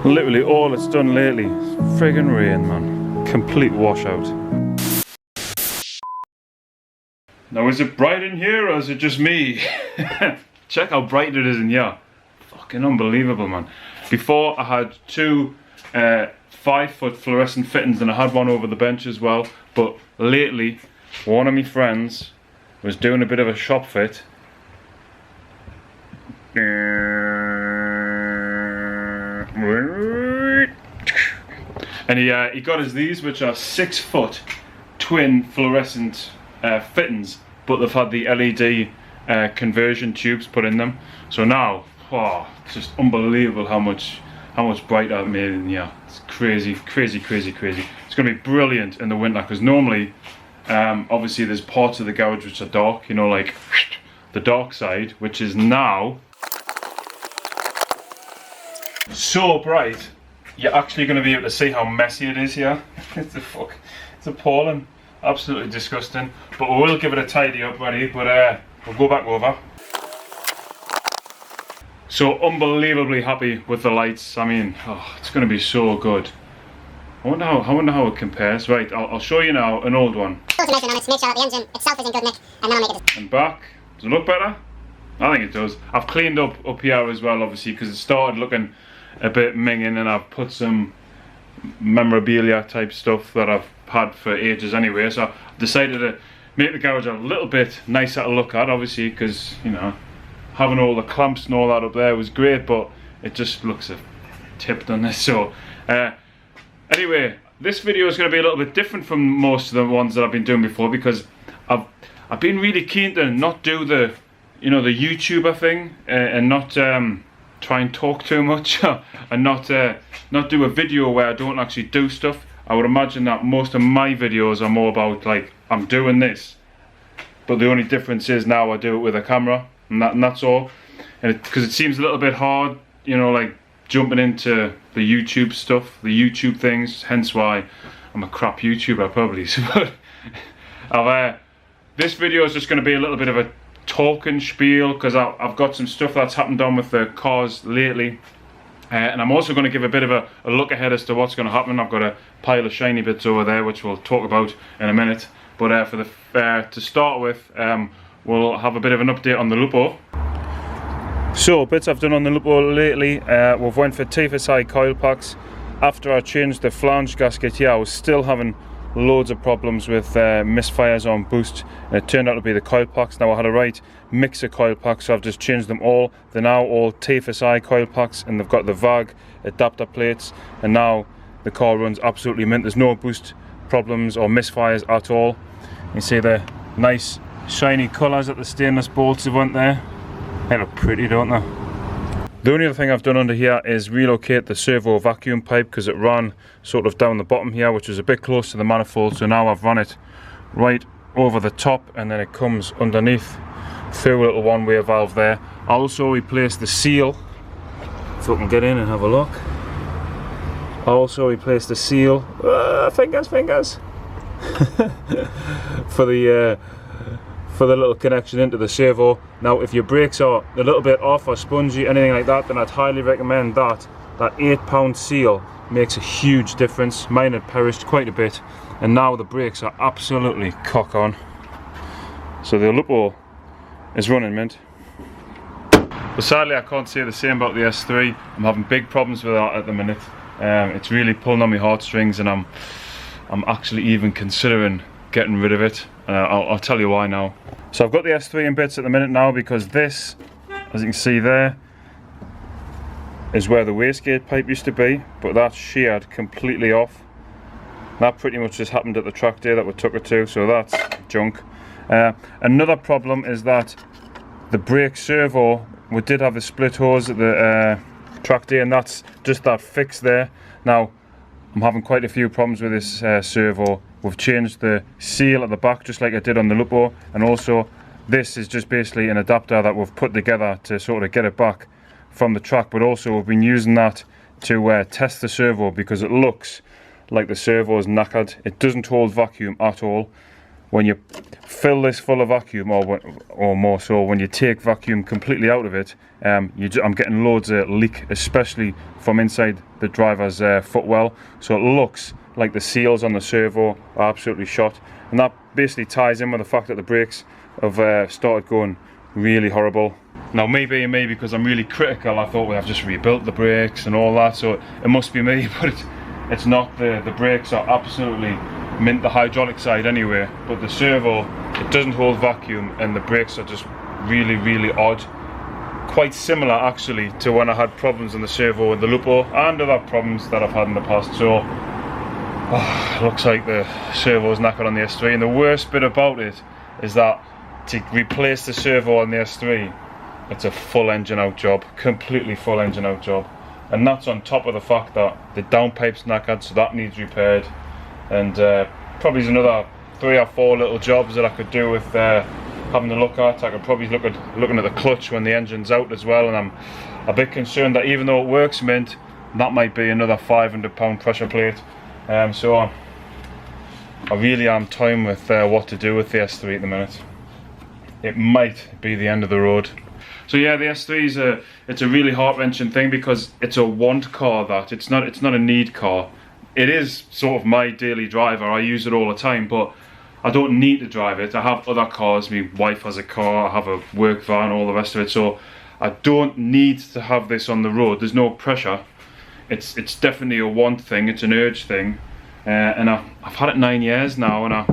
Literally all it's done lately is friggin' rain, man. Complete washout. Now is it bright in here or is it just me? Check how bright it is in here. Fucking unbelievable, man. Before I had two 5-foot fluorescent fittings and I had one over the bench as well, but lately one of my friends was doing a bit of a shop fit and he got us these, which are 6-foot twin fluorescent fittings, but they've had the LED conversion tubes put in them. So now, it's just unbelievable how much brighter I've made in here. It's crazy, crazy, crazy, crazy. It's going to be brilliant in the winter, because normally, obviously there's parts of the garage which are dark, you know, like the dark side, which is now so bright, you're actually going to be able to see how messy it is here. It's appalling. Absolutely disgusting. But we will give it a tidy up, buddy. But we'll go back over. So unbelievably happy with the lights. I mean, it's going to be so good. I wonder how it compares. Right, I'll show you now an old one. Make sure that the engine itself is in good nick, and then I'll make it. And back. Does it look better? I think it does. I've cleaned up here as well, obviously, because it started looking a bit minging, and I've put some memorabilia type stuff that I've had for ages anyway. So I decided to make the garage a little bit nicer to look at, obviously, because, you know, having all the clamps and all that up there was great, but it just looks a tip on this. So anyway, this video is going to be a little bit different from most of the ones that I've been doing before, because I've been really keen to not do the, you know, the YouTuber thing, and not try and talk too much and not do a video where I don't actually do stuff. I would imagine that most of my videos are more about, like, I'm doing this, but the only difference is now I do it with a camera, and that's all. And because it seems a little bit hard, you know, like jumping into the YouTube stuff, the YouTube things, hence why I'm a crap YouTuber probably. But this video is just going to be a little bit of a talking spiel, because I've got some stuff that's happened on with the cars lately, and I'm also going to give a bit of a look ahead as to what's going to happen. I've got a pile of shiny bits over there which we'll talk about in a minute, but to start with, we'll have a bit of an update on the Lupo. So bits I've done on the Lupo lately, we've went for TFSI coil packs. After I changed the flange gasket here, I was still having loads of problems with misfires on boost, and it turned out to be the coil packs. Now I had a right mix of coil packs, so I've just changed them all. They're now all TFSI coil packs, and they've got the VAG adapter plates, and now the car runs absolutely mint. There's no boost problems or misfires at all. You see the nice shiny colours that the stainless bolts have went there. They look pretty, don't they? The only other thing I've done under here is relocate the servo vacuum pipe, because it ran sort of down the bottom here, which is a bit close to the manifold. So now I've run it right over the top, and then it comes underneath through a little one-way valve there. I also replaced the seal, so I can get in and have a look. I also replaced the seal, fingers, for the little connection into the servo. Now if your brakes are a little bit off or spongy, anything like that, then I'd highly recommend that 8-pound seal makes a huge difference. Mine had perished quite a bit, and now the brakes are absolutely cock on. So the Lupo is running mint. But sadly I can't say the same about the S3. I'm having big problems with that at the minute. It's really pulling on my heartstrings, and I'm actually even considering getting rid of it. I'll tell you why now. So I've got the S3 in bits at the minute now, because this, as you can see there, is where the wastegate pipe used to be, but that's sheared completely off. That pretty much just happened at the track day that we took it to, so that's junk. Another problem is that the brake servo, we did have the split hose at the track day, and that's just that fix there. Now I'm having quite a few problems with this servo. We've changed the seal at the back just like I did on the Lupo, and also this is just basically an adapter that we've put together to sort of get it back from the track, but also we've been using that to test the servo, because it looks like the servo is knackered. It doesn't hold vacuum at all. when you fill this full of vacuum, or more so when you take vacuum completely out of it, I'm getting loads of leak, especially from inside the driver's footwell. So it looks like the seals on the servo are absolutely shot, and that basically ties in with the fact that the brakes have started going really horrible. Now, me being me, because I'm really critical, I thought, well, I've just rebuilt the brakes and all that, so it must be me, but it's not. The brakes are absolutely mint, the hydraulic side anyway, but the servo, it doesn't hold vacuum, and the brakes are just really, really odd. Quite similar actually to when I had problems on the servo with the Lupo and other problems that I've had in the past. So it looks like the servo's knackered on the S3, and the worst bit about it is that to replace the servo on the S3, it's a full engine out job, completely full engine out job, and that's on top of the fact that the downpipe's knackered, so that needs repaired, and probably there's another 3 or 4 little jobs that I could do with having a look at. I could probably look at looking at the clutch when the engine's out as well, and I'm a bit concerned that even though it works mint, that might be another £500 pressure plate. So I really am toying with what to do with the S3 at the minute. It might be the end of the road. So yeah, the S3 it's a really heart-wrenching thing, because it's a want car. That it's not a need car. It is sort of my daily driver. I use it all the time, but I don't need to drive it. I have other cars. My wife has a car, I have a work van, all the rest of it, so I don't need to have this on the road. There's no pressure. It's definitely a want thing, it's an urge thing, and I've had it 9 years now, and I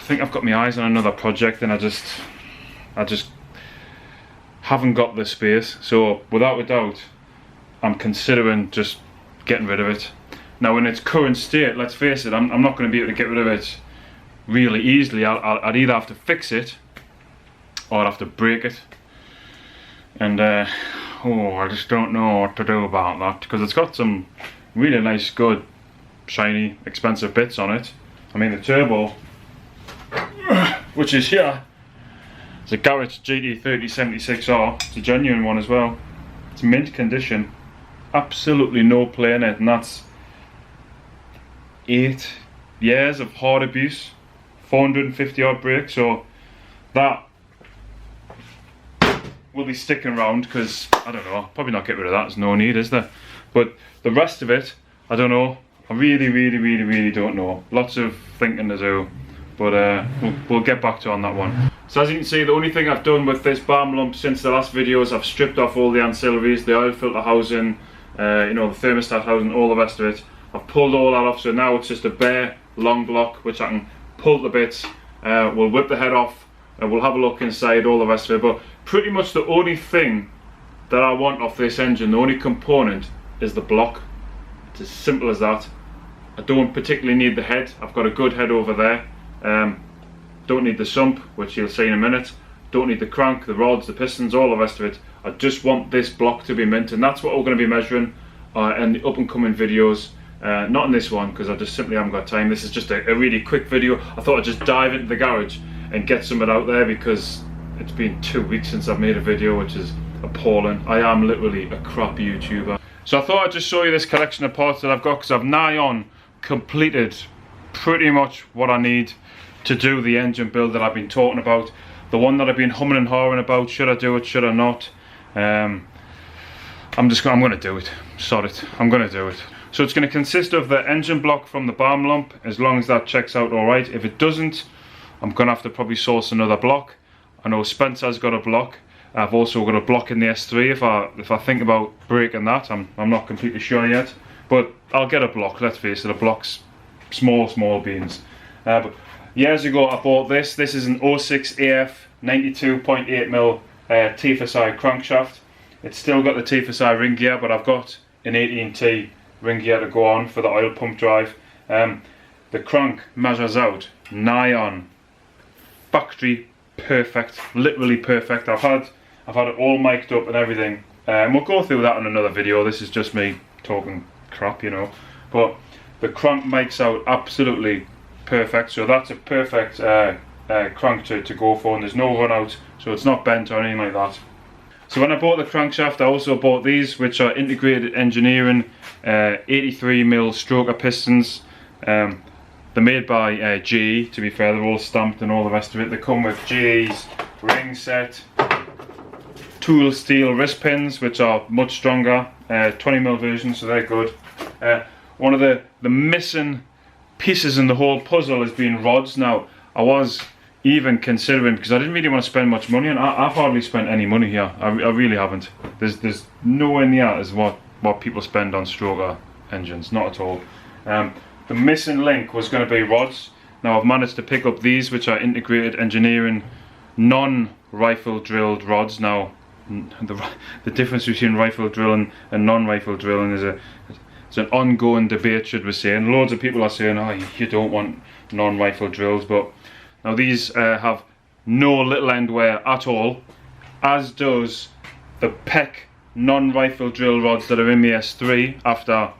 think I've got my eyes on another project, and I just haven't got the space. So without a doubt, I'm considering just getting rid of it. Now, in its current state, let's face it, I'm not going to be able to get rid of it really easily. I'd either have to fix it, or I'd have to break it, and I just don't know what to do about that, because it's got some really nice, good, shiny, expensive bits on it. I mean, the turbo, which is here, it's a Garrett GT3076R. It's a genuine one as well. It's mint condition, absolutely no play in it, and that's 8 years of hard abuse, 450 odd brakes. So that will be sticking around, because I don't know, I'll probably not get rid of that. There's no need, is there? But the rest of it, I don't know. I really don't know. Lots of thinking to do, but we'll get back to on that one. So as you can see, the only thing I've done with this balm lump since the last video is I've stripped off all the ancillaries, the oil filter housing, you know, the thermostat housing, all the rest of it. I've pulled all that off, so now it's just a bare long block which I can pull the bits. We'll whip the head off, and we'll have a look inside, all the rest of it. But pretty much the only thing that I want off this engine, the only component, is the block. It's as simple as that. I don't particularly need the head. I've got a good head over there. Don't need the sump, which you'll see in a minute. Don't need the crank, the rods, the pistons, all the rest of it. I just want this block to be mint, and that's what we're going to be measuring in the up and coming videos. Not in this one, because I just simply haven't got time. This is just a really quick video. I thought I'd just dive into the garage and get some of it out there, because it's been 2 weeks since I've made a video, which is appalling. I am literally a crap YouTuber. So I thought I'd just show you this collection of parts that I've got, because I've nigh on completed pretty much what I need to do the engine build that I've been talking about. The one that I've been humming and hawing about, should I do it, should I not? I'm going to do it. Sod it, I'm going to do it. So it's going to consist of the engine block from the balm lump, as long as that checks out alright. If it doesn't, I'm going to have to probably source another block. I know Spencer's got a block. I've also got a block in the S3 if I think about breaking that. I'm not completely sure yet, but I'll get a block. Let's face it, a block's small beans. But years ago I bought this. This is an 06 AF 92.8mm TFSI crankshaft. It's still got the TFSI ring gear, but I've got an 18T ring gear to go on for the oil pump drive. The crank measures out nigh on factory perfect, literally perfect. I've had it all mic'd up and everything, and we'll go through that in another video. This is just me talking crap, you know, but the crank mics out absolutely perfect. So that's a perfect crank to go for, and there's no run out, so it's not bent or anything like that. So when I bought the crankshaft, I also bought these, which are Integrated Engineering 83mm stroker pistons. The They're made by GE, to be fair, they're all stamped and all the rest of it. They come with GE's ring set, tool steel wrist pins, which are much stronger, 20mm version, so they're good. One of the missing pieces in the whole puzzle has been rods. Now, I was even considering, because I didn't really want to spend much money, and I've hardly spent any money here. I really haven't. There's nowhere near as what people spend on stroker engines, not at all. The missing link was going to be rods. Now I've managed to pick up these, which are integrated engineering non-rifle drilled rods. Now the difference between rifle drilling and non-rifle drilling is it's an ongoing debate, should we say, and loads of people are saying, oh, you don't want non-rifle drills, but now these have no little end wear at all, as does the PEC non-rifle drill rods that are in the S3 after,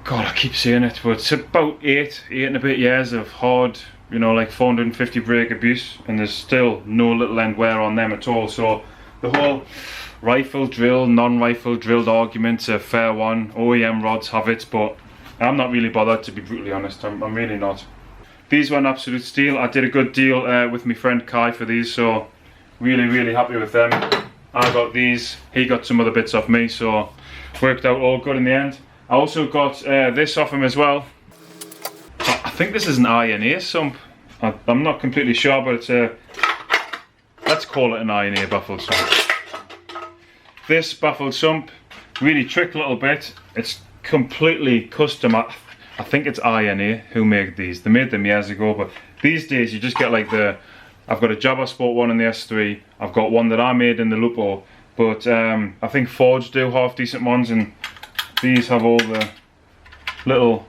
God, I keep saying it, but it's about eight and a bit years of hard, you know, like 450 brake abuse, and there's still no little end wear on them at all. So the whole rifle drill, non-rifle drilled argument's a fair one. OEM rods have it, but I'm not really bothered, to be brutally honest. I'm really not. These were an absolute steal. I did a good deal with my friend Kai for these, so really happy with them. I got these, he got some other bits off me, so worked out all good in the end. I also got this off him as well. I think this is an INA sump. I'm not completely sure, but it's a, let's call it an INA baffled sump. This baffled sump, really tricked a little bit. It's completely custom. I think it's INA who made these. They made them years ago, but these days you just get like I've got a Jabba Sport one in the S3. I've got one that I made in the Lupo, but I think Forge do half decent ones, and these have all the little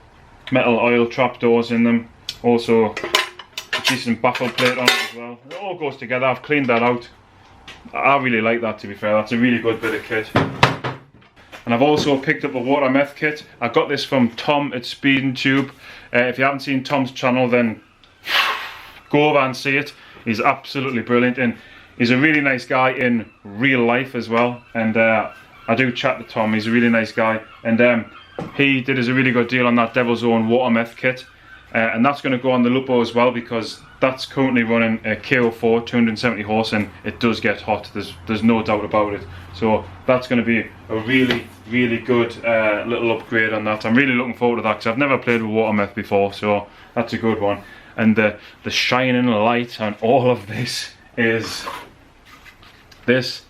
metal oil trap doors in them. Also a decent baffle plate on it as well. It all goes together. I've cleaned that out. I really like that, to be fair. That's a really good bit of kit. And I've also picked up a water meth kit. I got this from Tom at Speed and Tube. If you haven't seen Tom's channel, then go over and see it. He's absolutely brilliant, and he's a really nice guy in real life as well. And I do chat to Tom. He's a really nice guy, and he did us a really good deal on that Devil's Own water meth kit, and that's going to go on the Lupo as well, because that's currently running a KO4 270 horse, and it does get hot. There's no doubt about it. So that's going to be a really good little upgrade on that. I'm really looking forward to that, because I've never played with water meth before, so that's a good one. And the shining light on all of this is this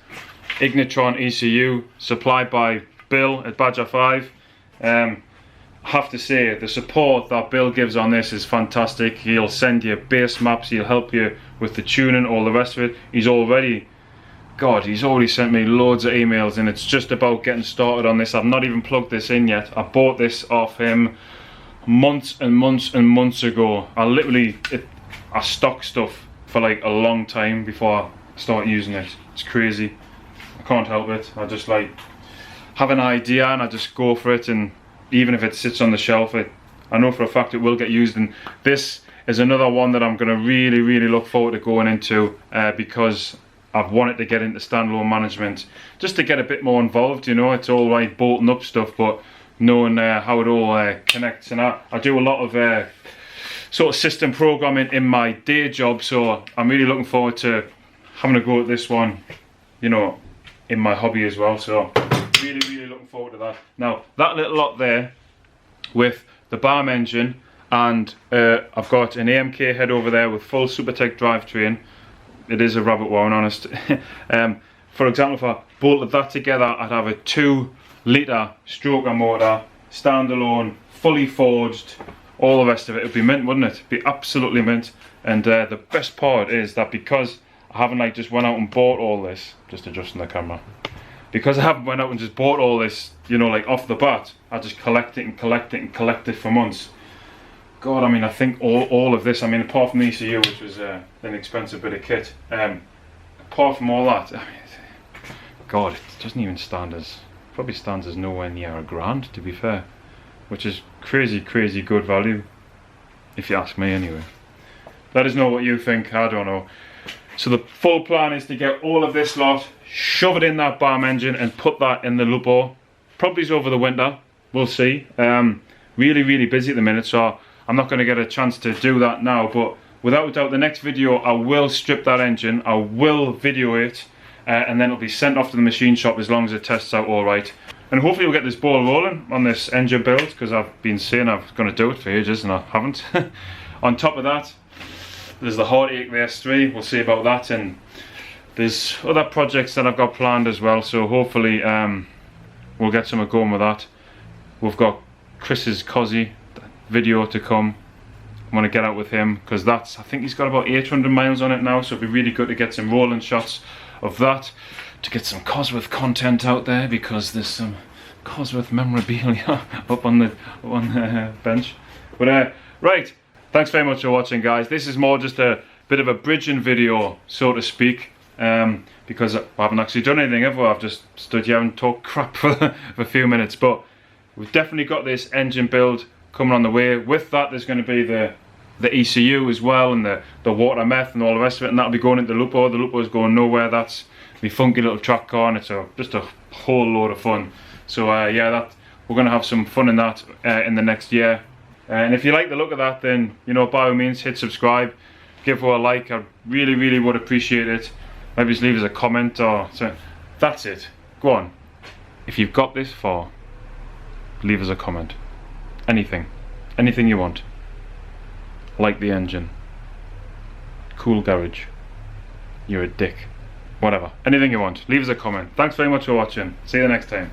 Ignitron ECU supplied by Bill at Badger 5. I have to say, the support that Bill gives on this is fantastic. He'll send you bass maps, he'll help you with the tuning, all the rest of it. He's already sent me loads of emails, and it's just about getting started on this. I've not even plugged this in yet. I bought this off him months and months ago. I stock stuff for like a long time before I start using it. It's crazy. I can't help it. I just like have an idea and I just go for it, and even if it sits on the shelf, I know for a fact it will get used. And this is another one that I'm going to really look forward to going into, because I've wanted to get into standalone management just to get a bit more involved. You know, it's all right bolting up stuff, but knowing how it all connects. And I do a lot of sort of system programming in my day job, so I'm really looking forward to having a go at this one, you know, in my hobby as well. So really looking forward to that. Now that little lot there with the BARM engine, and I've got an AMK head over there with full Supertech drivetrain. It is a rabbit warren, honest. For example, if I bolted that together, I'd have a 2-litre stroker motor, standalone, fully forged, all the rest of it. It'd be mint, wouldn't it? It'd be absolutely mint. And the best part is that because I haven't like just went out and bought all this, just adjusting the camera, because I haven't went out and just bought all this, you know, like off the bat, I just collect it and collect it and collect it for months. God, I mean, I think all of this, I mean, apart from the ECU, which was an expensive bit of kit, apart from all that, I mean, God, it doesn't even stand as, probably stands as nowhere near £1,000, to be fair, which is crazy good value, if you ask me anyway. Let us know what you think, I don't know. So the full plan is to get all of this lot, shove it in that BARM engine and put that in the Lupo. Probably over the winter, we'll see. Really busy at the minute, so I'm not going to get a chance to do that now, but without a doubt the next video I will strip that engine, I will video it, and then it'll be sent off to the machine shop as long as it tests out alright. And hopefully we'll get this ball rolling on this engine build, because I've been saying I was going to do it for ages and I haven't. On top of that, there's the Heartache the S3, we'll see about that, and there's other projects that I've got planned as well, so hopefully we'll get some going with that. We've got Chris's Cozzy video to come. I want to get out with him, because that's, I think he's got about 800 miles on it now, so it'd be really good to get some rolling shots of that, to get some Cosworth content out there, because there's some Cosworth memorabilia up on the bench. But right, thanks very much for watching, guys. This is more just a bit of a bridging video, so to speak, because I haven't actually done anything ever. I've just stood here and talked crap for a few minutes, but we've definitely got this engine build coming on the way. With that, there's going to be the ECU as well, and the water meth and all the rest of it, and that'll be going into the Lupo. The Lupo is going nowhere. That's my funky little track car, and it's just a whole load of fun. So yeah, we're going to have some fun in that in the next year. And if you like the look of that, then, you know, by all means hit subscribe, give her a like. I really, really would appreciate it. Maybe just leave us a comment or so. That's it. Go on. If you've got this far, leave us a comment. Anything you want. Like the engine, cool garage, you're a dick, whatever, anything you want, leave us a comment. Thanks very much for watching, see you the next time.